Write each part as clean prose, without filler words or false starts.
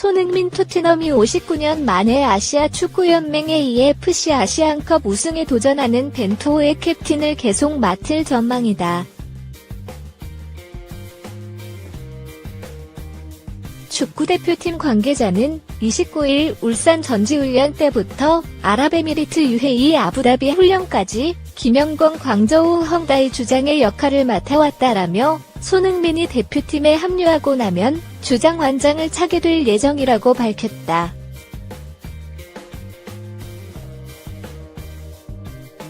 손흥민 토트넘이 59년 만에 아시아 축구연맹의 EFC 아시안컵 우승에 도전하는 벤투호의 캡틴을 계속 맡을 전망이다. 축구대표팀 관계자는 29일 울산 전지훈련 때부터 아랍에미리트 UAE 아부다비 훈련까지 김영권 광저우 헝다이 주장의 역할을 맡아왔다라며 손흥민이 대표팀에 합류하고 나면 주장 완장을 차게 될 예정이라고 밝혔다.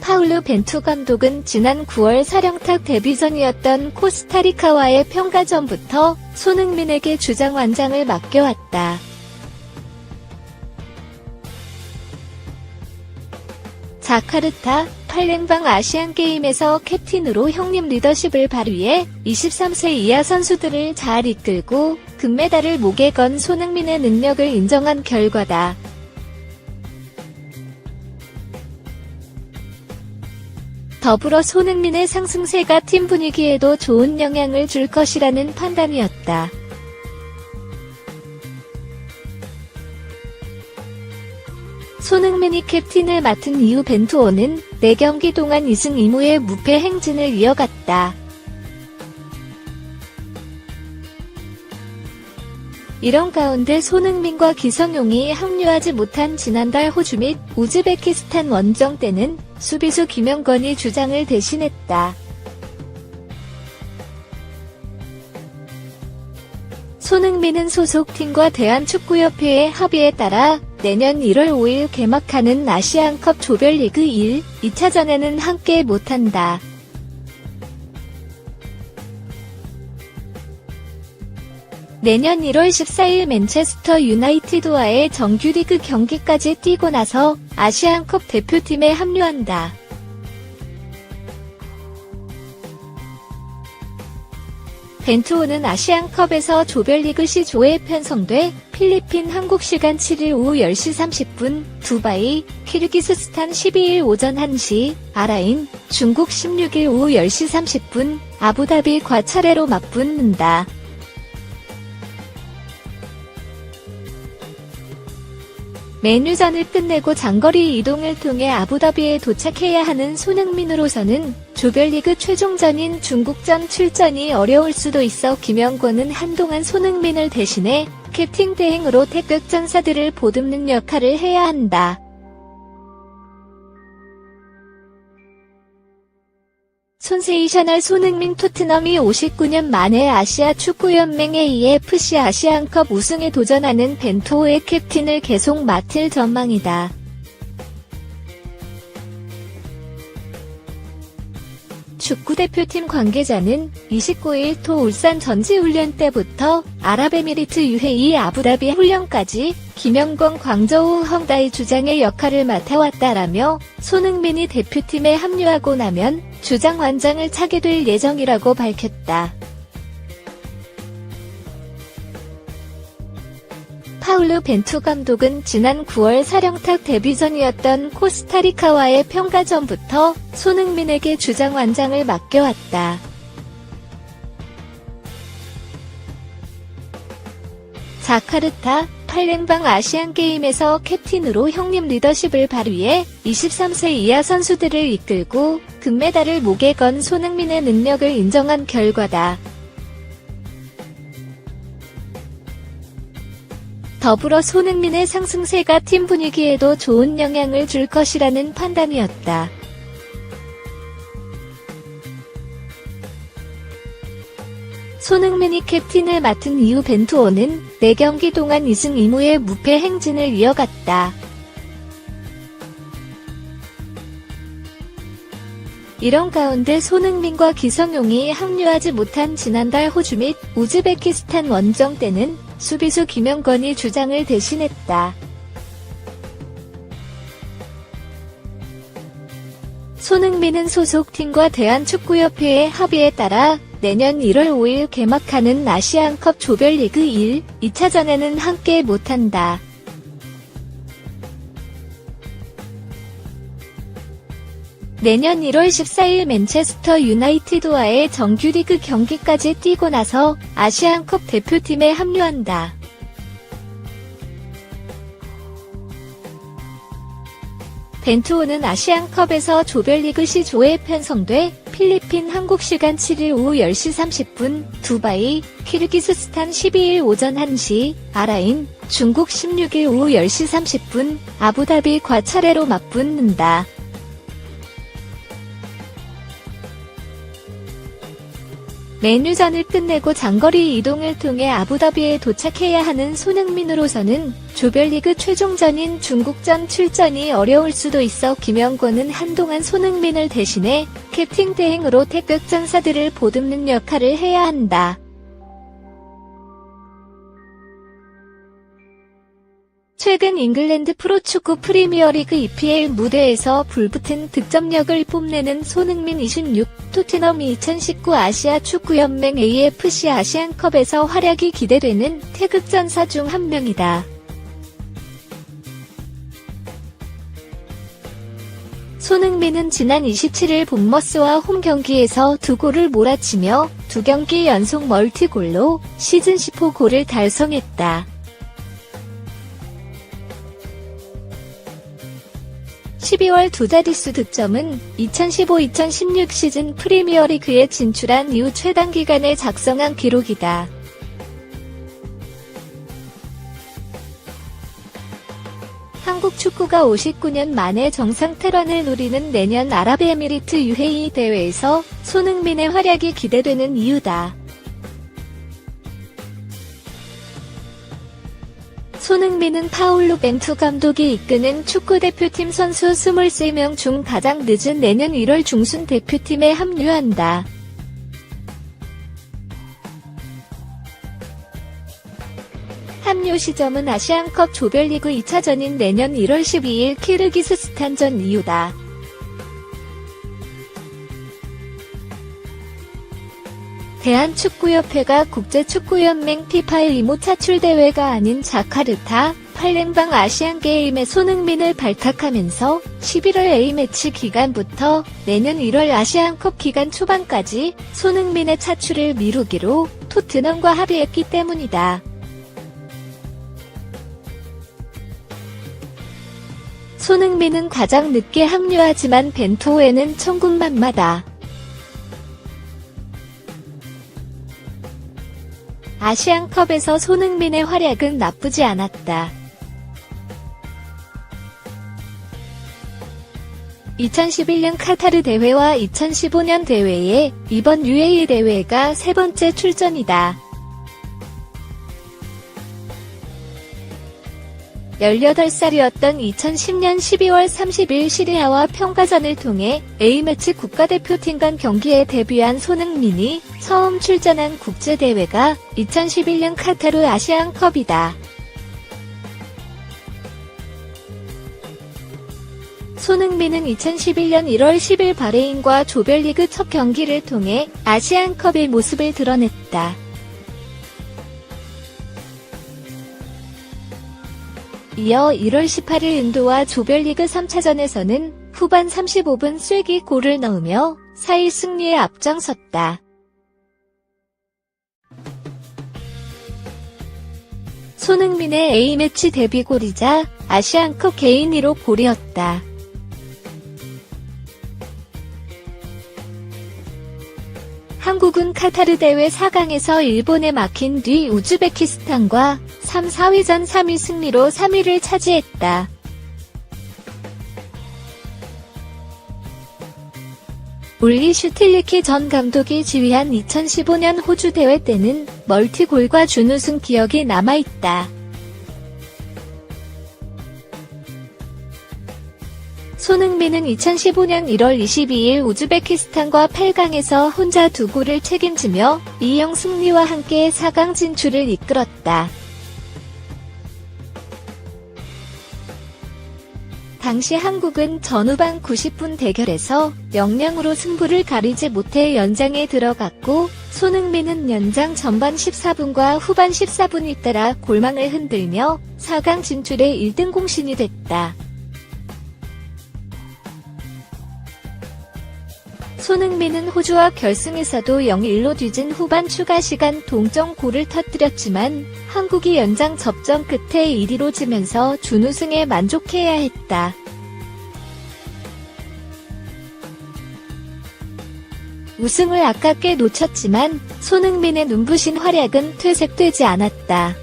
파울루 벤투 감독은 지난 9월 사령탑 데뷔전이었던 코스타리카와의 평가전부터 손흥민에게 주장 완장을 맡겨왔다. 자카르타, 팔렘방 아시안게임에서 캡틴으로 형님 리더십을 발휘해 23세 이하 선수들을 잘 이끌고 금메달을 목에 건 손흥민의 능력을 인정한 결과다. 더불어 손흥민의 상승세가 팀 분위기에도 좋은 영향을 줄 것이라는 판단이었다. 손흥민이 캡틴을 맡은 이후 벤투호는 4경기 동안 2승 2무의 무패 행진을 이어갔다. 이런 가운데 손흥민과 기성용이 합류하지 못한 지난달 호주 및 우즈베키스탄 원정 때는 수비수 김영권이 주장을 대신했다. 손흥민은 소속팀과 대한축구협회의 합의에 따라 내년 1월 5일 개막하는 아시안컵 조별리그 1, 2차전에는 함께 못한다. 내년 1월 14일 맨체스터 유나이티드와의 정규리그 경기까지 뛰고 나서 아시안컵 대표팀에 합류한다. 벤투호는 아시안컵에서 조별리그 C조에 편성돼 필리핀 한국 시간 7일 오후 10시 30분, 두바이, 키르기스스탄 12일 오전 1시, 아라인, 중국 16일 오후 10시 30분, 아부다비과 차례로 맞붙는다. 메뉴전을 끝내고 장거리 이동을 통해 아부다비에 도착해야 하는 손흥민으로서는 조별리그 최종전인 중국전 출전이 어려울 수도 있어 김영권은 한동안 손흥민을 대신해 캡틴 대행으로 태극전사들을 보듬는 역할을 해야 한다. 센세이셔널 손흥민 토트넘이 59년 만에 아시아 축구연맹의 EFC 아시안컵 우승에 도전하는 벤투호의 캡틴을 계속 맡을 전망이다. 축구대표팀 관계자는 29일 토 울산 전지훈련 때부터 아랍에미리트 UAE 아부다비 훈련까지 김영권 광저우 헝다이 주장의 역할을 맡아왔다라며 손흥민이 대표팀에 합류하고 나면 주장 완장을 차게 될 예정이라고 밝혔다. 파울루 벤투 감독은 지난 9월 사령탑 데뷔전이었던 코스타리카와의 평가전부터 손흥민에게 주장 완장을 맡겨왔다. 자카르타, 팔렘방 아시안게임에서 캡틴으로 형님 리더십을 발휘해 23세 이하 선수들을 이끌고 금메달을 목에 건 손흥민의 능력을 인정한 결과다. 더불어 손흥민의 상승세가 팀 분위기에도 좋은 영향을 줄 것이라는 판단이었다. 손흥민이 캡틴을 맡은 이후 벤투호는 4경기 동안 2승 2무의 무패 행진을 이어갔다. 이런 가운데 손흥민과 기성용이 합류하지 못한 지난달 호주 및 우즈베키스탄 원정 때는 수비수 김영권이 주장을 대신했다. 손흥민은 소속팀과 대한축구협회의 합의에 따라 내년 1월 5일 개막하는 아시안컵 조별리그 1, 2차전에는 함께 못한다. 내년 1월 14일 맨체스터 유나이티드와의 정규리그 경기까지 뛰고 나서 아시안컵 대표팀에 합류한다. 벤투호는 아시안컵에서 조별리그 C 조에 편성돼 필리핀 한국 시간 7일 오후 10시 30분, 두바이, 키르기스스탄 12일 오전 1시, 아라인, 중국 16일 오후 10시 30분, 아부다비과 차례로 맞붙는다. 맨유전을 끝내고 장거리 이동을 통해 아부다비에 도착해야 하는 손흥민으로서는 조별리그 최종전인 중국전 출전이 어려울 수도 있어 김영권은 한동안 손흥민을 대신해 캡틴 대행으로 태극전사들을 보듬는 역할을 해야 한다. 최근 잉글랜드 프로축구 프리미어리그 EPL 무대에서 불붙은 득점력을 뽐내는 손흥민 26, 토트넘이 2019 아시아 축구연맹 AFC 아시안컵에서 활약이 기대되는 태극전사 중 한 명이다. 손흥민은 지난 27일 본머스와 홈 경기에서 2골을 몰아치며 2경기 연속 멀티골로 시즌 10호 골을 달성했다. 12월 두 자릿수 득점은 2015-2016 시즌 프리미어리그에 진출한 이후 최단기간에 작성한 기록이다. 한국 축구가 59년 만에 정상 탈환을 노리는 내년 아랍에미리트 UAE 대회에서 손흥민의 활약이 기대되는 이유다. 손흥민은 파울루 벤투 감독이 이끄는 축구대표팀 선수 23명 중 가장 늦은 내년 1월 중순 대표팀에 합류한다. 합류 시점은 아시안컵 조별리그 2차전인 내년 1월 12일 키르기스스탄전 이후다. 대한축구협회가 국제축구연맹 피파의 이모 차출대회가 아닌 자카르타, 팔렘방 아시안게임에 손흥민을 발탁하면서 11월 A매치 기간부터 내년 1월 아시안컵 기간 초반까지 손흥민의 차출을 미루기로 토트넘과 합의했기 때문이다. 손흥민은 가장 늦게 합류하지만 벤투호에는 천군만마다. 아시안컵에서 손흥민의 활약은 나쁘지 않았다. 2011년 카타르 대회와 2015년 대회에 이번 UAE 대회가 세 번째 출전이다. 18살이었던 2010년 12월 30일 시리아와 평가전을 통해 A매치 국가대표팀 간 경기에 데뷔한 손흥민이 처음 출전한 국제대회가 2011년 카타르 아시안컵이다. 손흥민은 2011년 1월 10일 바레인과 조별리그 첫 경기를 통해 아시안컵의 모습을 드러냈다. 이어 1월 18일 인도와 조별리그 3차전에서는 후반 35분 쐐기 골을 넣으며 4일 승리에 앞장섰다. 손흥민의 A매치 데뷔골이자 아시안컵 개인 1호 골이었다. 한국은 카타르 대회 4강에서 일본에 막힌 뒤 우즈베키스탄과 3, 4위전 3위 승리로 3위를 차지했다. 울리 슈틸리키 전 감독이 지휘한 2015년 호주 대회 때는 멀티골과 준우승 기억이 남아있다. 손흥민은 2015년 1월 22일 우즈베키스탄과 8강에서 혼자 2골을 책임지며 2형 승리와 함께 4강 진출을 이끌었다. 당시 한국은 전후반 90분 대결에서 0-0으로 승부를 가리지 못해 연장에 들어갔고 손흥민은 연장 전반 14분과 후반 14분에 따라 골망을 흔들며 4강 진출에 1등 공신이 됐다. 손흥민은 호주와 결승에서도 0-1로 뒤진 후반 추가 시간 동점 골을 터뜨렸지만 한국이 연장 접전 끝에 1-2로 지면서 준우승에 만족해야 했다. 우승을 아깝게 놓쳤지만 손흥민의 눈부신 활약은 퇴색되지 않았다.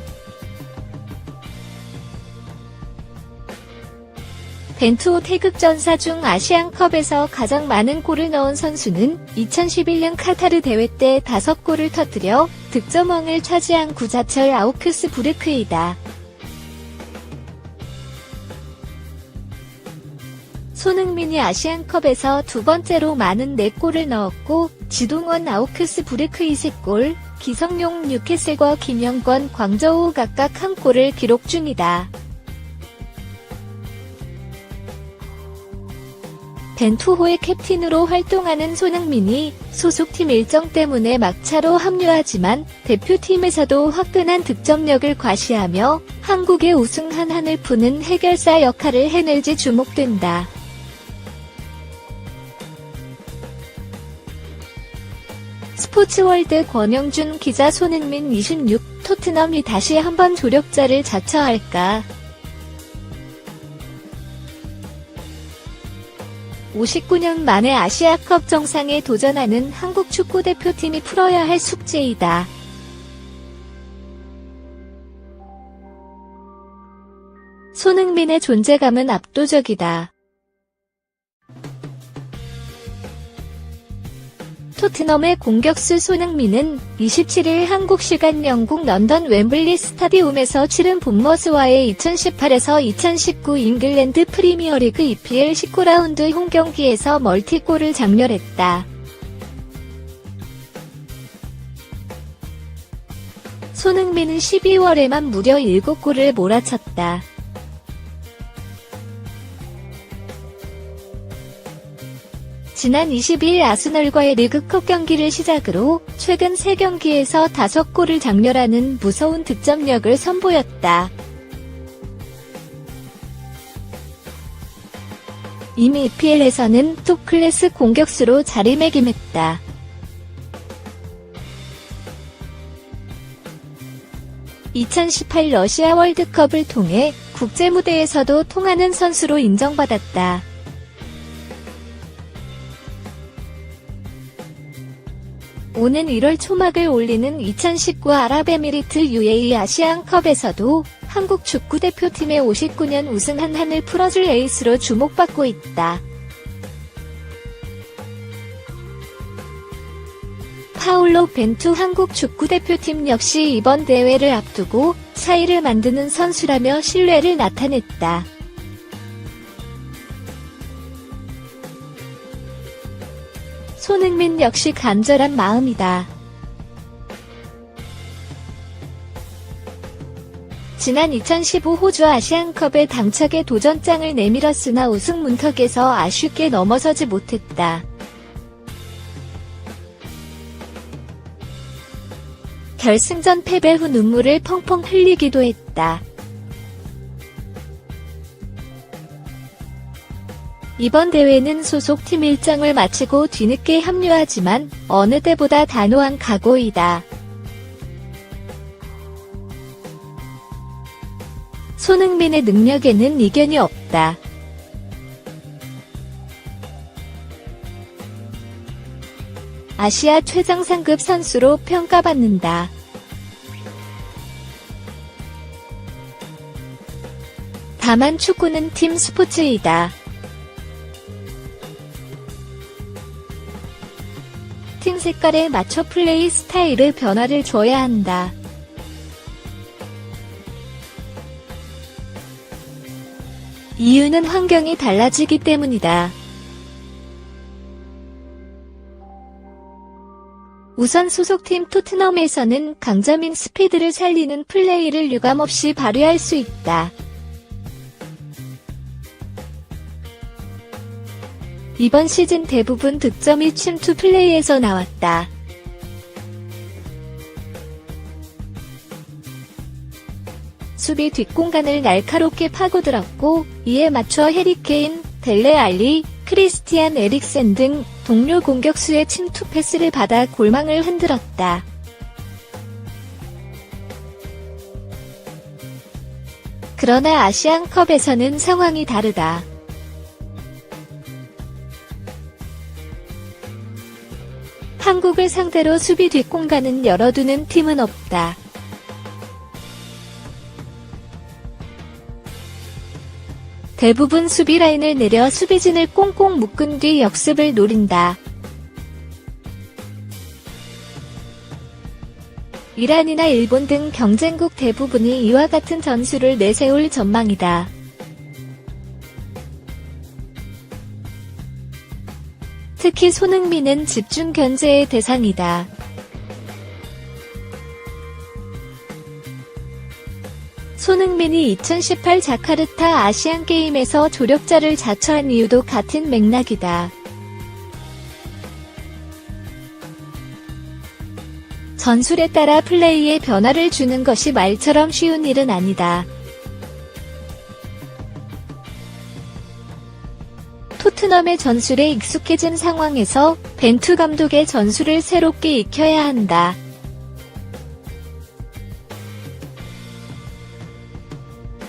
벤투 태극전사 중 아시안컵에서 가장 많은 골을 넣은 선수는 2011년 카타르 대회 때 5골을 터뜨려 득점왕을 차지한 구자철 아우크스부르크이다. 손흥민이 아시안컵에서 두 번째로 많은 4골을 넣었고 지동원 아우크스부르크 3골, 기성용 뉴캐슬과 김영권 광저우 각각 1골을 기록 중이다. 벤투호의 캡틴으로 활동하는 손흥민이 소속팀 일정 때문에 막차로 합류하지만 대표팀에서도 화끈한 득점력을 과시하며 한국의 우승 한한을 푸는 해결사 역할을 해낼지 주목된다. 스포츠월드 권영준 기자 손흥민 26, 토트넘이 다시 한번 조력자를 자처할까? 59년 만에 아시아컵 정상에 도전하는 한국 축구대표팀이 풀어야 할 숙제이다. 손흥민의 존재감은 압도적이다. 토트넘의 공격수 손흥민은 27일 한국 시간 영국 런던 웸블리 스타디움에서 치른 본머스와의 2018에서 2019 잉글랜드 프리미어리그 EPL 19라운드 홈경기에서 멀티골을 장렬했다. 손흥민은 12월에만 무려 7골을 몰아쳤다. 지난 22일 아스널과의 리그컵 경기를 시작으로 최근 3경기에서 5골을 장렬하는 무서운 득점력을 선보였다. 이미 EPL에서는 톱클래스 공격수로 자리매김했다. (2018) 러시아 월드컵을 통해 국제무대에서도 통하는 선수로 인정받았다. 오는 1월 초막을 올리는 2019 아랍에미리트 UAE 아시안컵에서도 한국 축구대표팀의 59년 우승 한한을 풀어줄 에이스로 주목받고 있다. 파울로 벤투 한국 축구대표팀 역시 이번 대회를 앞두고 차이를 만드는 선수라며 신뢰를 나타냈다. 손흥민 역시 간절한 마음이다. 지난 2015 호주 아시안컵에 당차게 도전장을 내밀었으나 우승 문턱에서 아쉽게 넘어서지 못했다. 결승전 패배 후 눈물을 펑펑 흘리기도 했다. 이번 대회는 소속팀 일정을 마치고 뒤늦게 합류하지만 어느 때보다 단호한 각오이다. 손흥민의 능력에는 이견이 없다. 아시아 최정상급 선수로 평가받는다. 다만 축구는 팀 스포츠이다. 팀 색깔에 맞춰 플레이 스타일의 변화를 줘야 한다. 이유는 환경이 달라지기 때문이다. 우선 소속팀 토트넘에서는 강점인 스피드를 살리는 플레이를 유감없이 발휘할 수 있다. 이번 시즌 대부분 득점이 침투 플레이에서 나왔다. 수비 뒷공간을 날카롭게 파고들었고 이에 맞춰 해리 케인, 델레 알리, 크리스티안 에릭센 등 동료 공격수의 침투 패스를 받아 골망을 흔들었다. 그러나 아시안컵에서는 상황이 다르다. 한국을 상대로 수비 뒷공간은 열어두는 팀은 없다. 대부분 수비 라인을 내려 수비진을 꽁꽁 묶은 뒤 역습을 노린다. 이란이나 일본 등 경쟁국 대부분이 이와 같은 전술을 내세울 전망이다. 특히 손흥민은 집중 견제의 대상이다. 손흥민이 2018 자카르타 아시안게임에서 조력자를 자처한 이유도 같은 맥락이다. 전술에 따라 플레이에 변화를 주는 것이 말처럼 쉬운 일은 아니다. 토트넘의 전술에 익숙해진 상황에서 벤투 감독의 전술을 새롭게 익혀야 한다.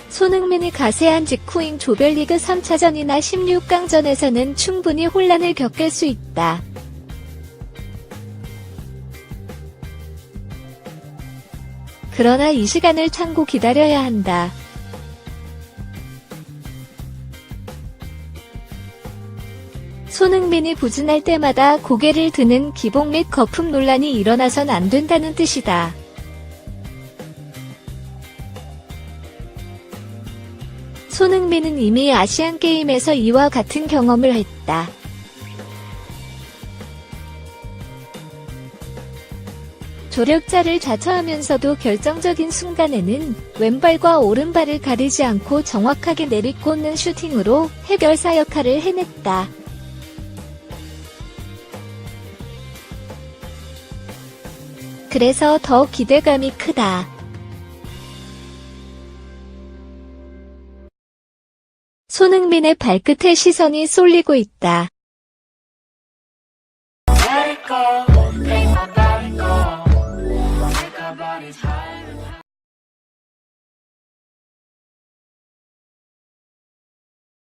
손흥민이 가세한 직후인 조별리그 3차전이나 16강전에서는 충분히 혼란을 겪을 수 있다. 그러나 이 시간을 참고 기다려야 한다. 손흥민이 부진할 때마다 고개를 드는 기복 및 거품 논란이 일어나선 안 된다는 뜻이다. 손흥민은 이미 아시안게임에서 이와 같은 경험을 했다. 조력자를 자처하면서도 결정적인 순간에는 왼발과 오른발을 가리지 않고 정확하게 내리꽂는 슈팅으로 해결사 역할을 해냈다. 그래서 더 기대감이 크다. 손흥민의 발끝에 시선이 쏠리고 있다.